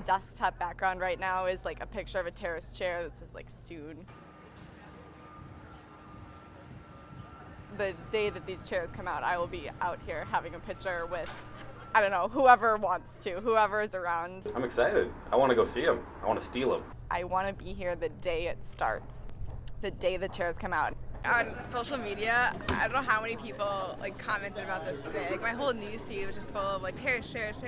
My desktop background right now is like a picture of a Terrace chair that says like soon. The day that these chairs come out, I will be out here having a picture with, I don't know, whoever wants to, whoever is around. I'm excited. I want to go see them. I want to steal them. I want to be here the day it starts, the day the chairs come out. On social media, I don't know how many people like commented about this today. Like my whole news feed was just full of like terrace chairs,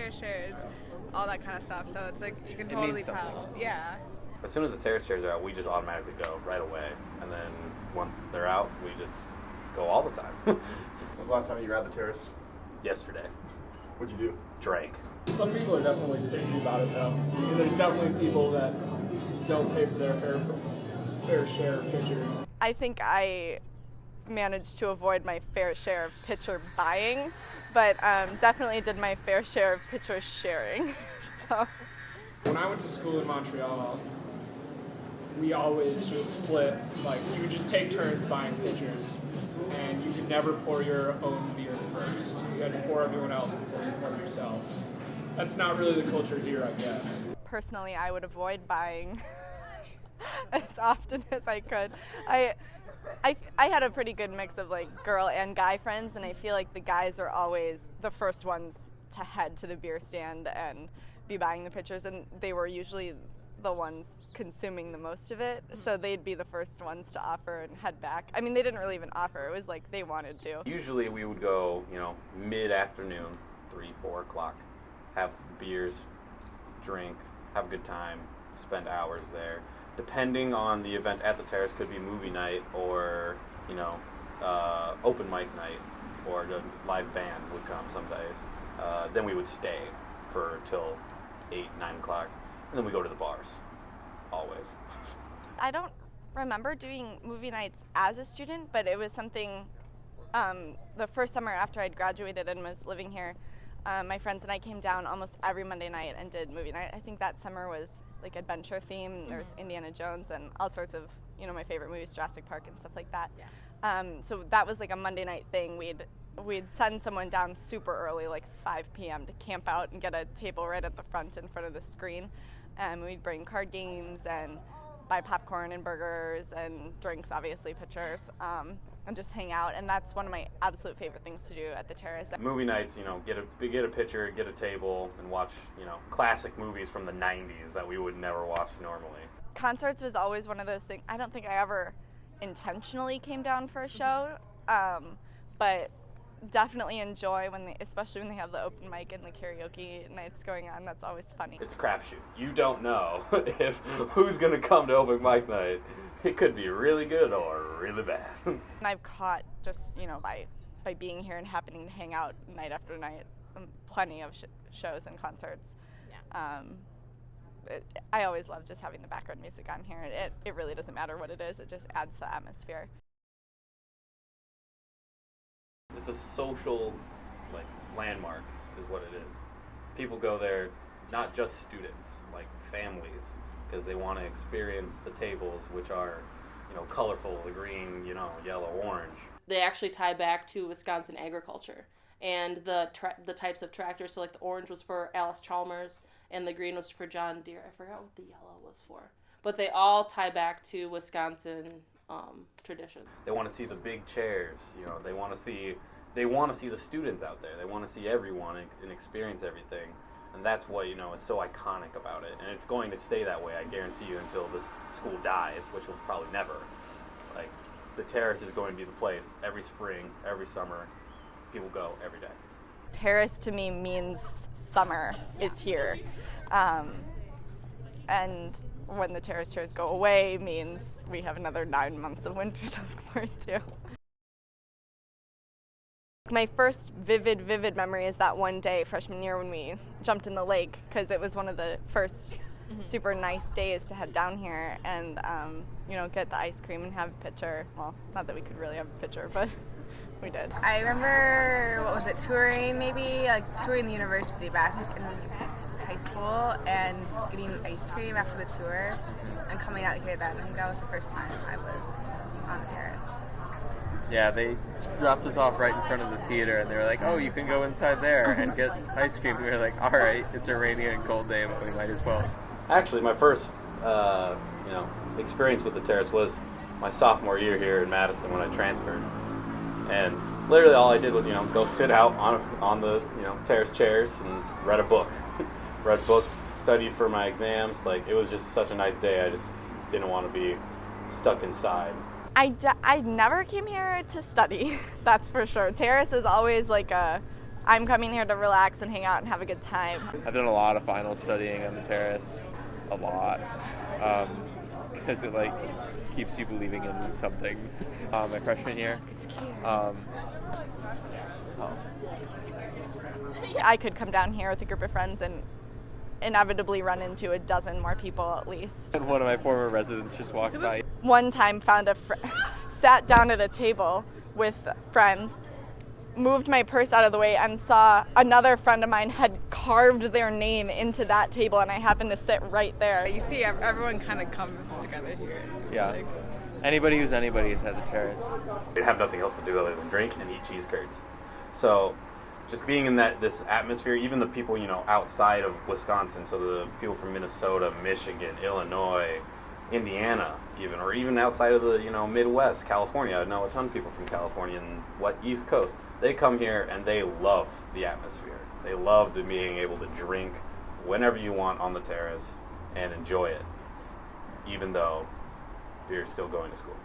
all that kind of stuff. So it's like you can totally tell. Yeah. As soon as the terrace chairs are out, we just automatically go right away. And then once they're out, we just go all the time. When was the last time you grabbed the terrace? Yesterday. What'd you do? Drank. Some people are definitely sticky about it, though. And there's definitely people that don't pay for their fair share of pictures. I think I managed to avoid my fair share of picture buying, but definitely did my fair share of picture sharing. So. When I went to school in Montreal, we always just split, like you would just take turns buying pictures, and you could never pour your own beer first. You had to pour everyone else before you poured yourself. That's not really the culture here, I guess. Personally, I would avoid buying as often as I could. I had a pretty good mix of like girl and guy friends, and I feel like the guys are always the first ones to head to the beer stand and be buying the pictures, and they were usually the ones consuming the most of it, so they'd be the first ones to offer and head back. I mean, they didn't really even offer, it was like they wanted to. Usually we would go, mid-afternoon, 3, 4 o'clock, have beers, drink, have a good time, spend hours there. Depending on the event at the Terrace, could be movie night or, open mic night, or the live band would come some days. Then we would stay for till 8, 9 o'clock, and then we go to the bars, always. I don't remember doing movie nights as a student, but it was something, the first summer after I'd graduated and was living here, my friends and I came down almost every Monday night and did movie night. I think that summer was like adventure themed. There's Indiana Jones and all sorts of, my favorite movies, Jurassic Park and stuff like that. Yeah. So that was like a Monday night thing. We'd send someone down super early, like 5 p.m. to camp out and get a table right at the front in front of the screen. And we'd bring card games and buy popcorn and burgers and drinks, obviously, pictures, and just hang out. And that's one of my absolute favorite things to do at the Terrace. Movie nights, get a picture, get a table, and watch, classic movies from the 90s that we would never watch normally. Concerts was always one of those things. I don't think I ever intentionally came down for a show, but definitely enjoy especially when they have the open mic and the karaoke nights going on. That's always funny. It's a crapshoot. You don't know if who's gonna come to open mic night. It could be really good or really bad. And I've caught just by being here and happening to hang out night after night, plenty of shows and concerts. Yeah. I always love just having the background music on here. It really doesn't matter what it is. It just adds to the atmosphere. It's a social, landmark is what it is. People go there, not just students, families, because they want to experience the tables, which are, colorful, the green, yellow, orange. They actually tie back to Wisconsin agriculture and the types of tractors. So, the orange was for Alice Chalmers, and the green was for John Deere. I forgot what the yellow was for. But they all tie back to Wisconsin tradition. They want to see the big chairs, they want to see the students out there. They want to see everyone and experience everything. And that's what, is so iconic about it. And it's going to stay that way, I guarantee you, until this school dies, which will probably never. The Terrace is going to be the place every spring, every summer. People go every day. Terrace to me means summer is here. And when the Terrace chairs go away means we have another 9 months of winter to look forward to. My first vivid memory is that one day freshman year when we jumped in the lake, because it was one of the first super nice days to head down here and get the ice cream and have a picture. Well, not that we could really have a picture, but we did. I remember, touring the university back in high school and getting ice cream after the tour and coming out here then. I think that was the first time I was on the Terrace. Yeah, they dropped us off right in front of the theater, and they were like, "Oh, you can go inside there and get ice cream." We were like, "All right, it's a rainy and cold day, but we might as well." Actually, my first, experience with the Terrace was my sophomore year here in Madison when I transferred, and literally all I did was, go sit out on the, Terrace chairs and read a book, studied for my exams. Like, it was just such a nice day. I just didn't want to be stuck inside. I never came here to study, that's for sure. Terrace is always like I'm coming here to relax and hang out and have a good time. I've done a lot of final studying on the Terrace, a lot, because it keeps you believing in something. My freshman year. I could come down here with a group of friends and inevitably run into a dozen more people at least. And one of my former residents just walked by. One time found sat down at a table with friends, moved my purse out of the way, and saw another friend of mine had carved their name into that table, and I happened to sit right there. You see, everyone kind of comes together here. So Yeah. Anybody who's anybody is at the Terrace. We'd have nothing else to do other than drink and eat cheese curds. So just being in this atmosphere, even the people, outside of Wisconsin, so the people from Minnesota, Michigan, Illinois, Indiana even, or even outside of the, Midwest, California. I know a ton of people from California and East Coast. They come here and they love the atmosphere. They love being able to drink whenever you want on the Terrace and enjoy it, even though you're still going to school.